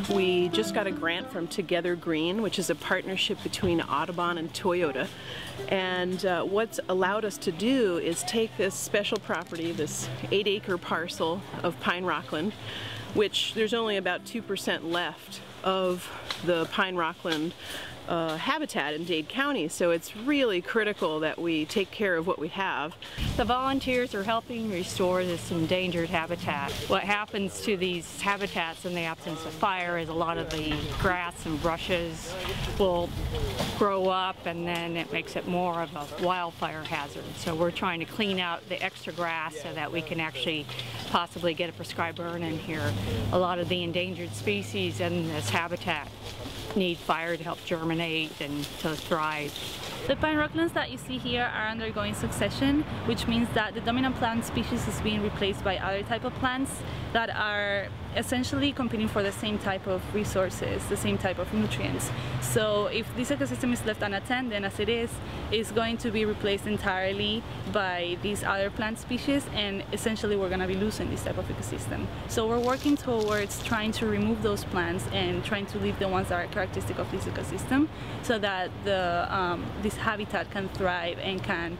We just got a grant from Together Green, which is a partnership between Audubon and Toyota. And what's allowed us to do is take this special property, this 8-acre parcel of pine rockland, which there's only about 2% left of the pine rockland habitat in Dade County, so it's really critical that we take care of what we have. The volunteers are helping restore this endangered habitat. What happens to these habitats in the absence of fire is a lot of the grass and brushes will grow up, and then it makes it more of a wildfire hazard. So we're trying to clean out the extra grass so that we can actually possibly get a prescribed burn in here. A lot of the endangered species in this habitat need fire to help germinate and to thrive. The pine rocklands that you see here are undergoing succession, which means that the dominant plant species is being replaced by other type of plants that are essentially competing for the same type of resources, the same type of nutrients. So if this ecosystem is left unattended as it is, it's going to be replaced entirely by these other plant species, and essentially we're going to be losing this type of ecosystem. So we're working towards trying to remove those plants and trying to leave the ones that are characteristic of this ecosystem so that this habitat can thrive and can,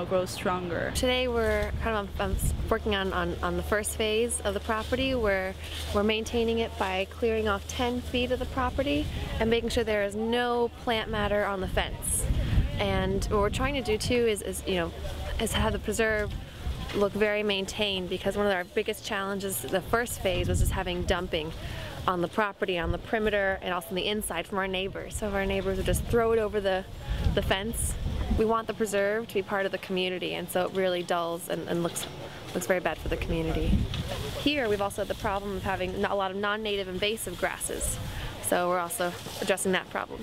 grow stronger. Today we're kind of working on the first phase of the property, where we're maintaining it by clearing off 10 feet of the property and making sure there is no plant matter on the fence. And what we're trying to do too is have the preserve look very maintained, because one of our biggest challenges the first phase was just having dumping on the property, on the perimeter, and also on the inside from our neighbors. So if our neighbors would just throw it over the fence. We want the preserve to be part of the community, and so it really dulls and looks very bad for the community. Here we've also had the problem of having a lot of non-native invasive grasses, so we're also addressing that problem.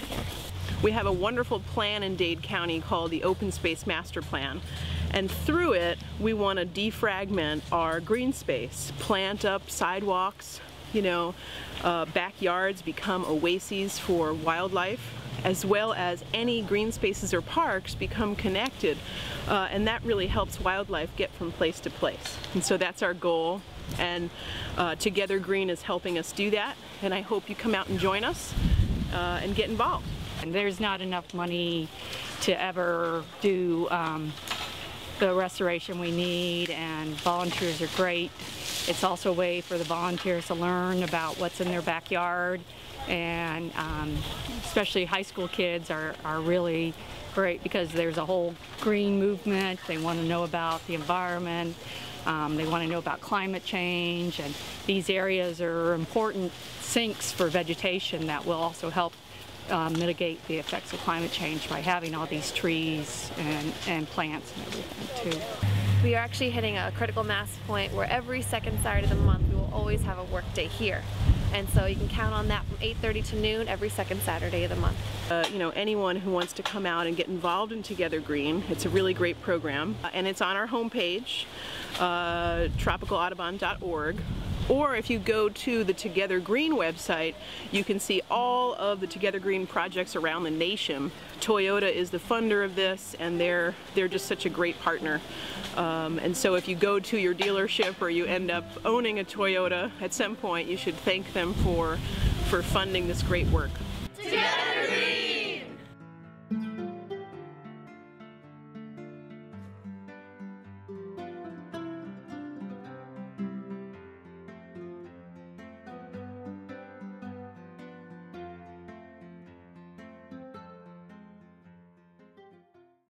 We have a wonderful plan in Dade County called the Open Space Master Plan, and through it we want to defragment our green space, plant up sidewalks, backyards become oases for wildlife, as well as any green spaces or parks become connected, and that really helps wildlife get from place to place. And so that's our goal, and Together Green is helping us do that, and I hope you come out and join us and get involved. And there's not enough money to ever do the restoration we need, and volunteers are great. It's also a way for the volunteers to learn about what's in their backyard, and especially high school kids are really great because there's a whole green movement. They want to know about the environment, they want to know about climate change, and these areas are important sinks for vegetation that will also help mitigate the effects of climate change by having all these trees and plants and everything too. We are actually hitting a critical mass point where every second Saturday of the month we will always have a work day here. And so you can count on that from 8:30 to noon every second Saturday of the month. Anyone who wants to come out and get involved in Together Green, it's a really great program, and it's on our homepage, tropicalaudubon.org. Or if you go to the Together Green website, you can see all of the Together Green projects around the nation. Toyota is the funder of this, and they're just such a great partner. And so if you go to your dealership or you end up owning a Toyota at some point, you should thank them for funding this great work.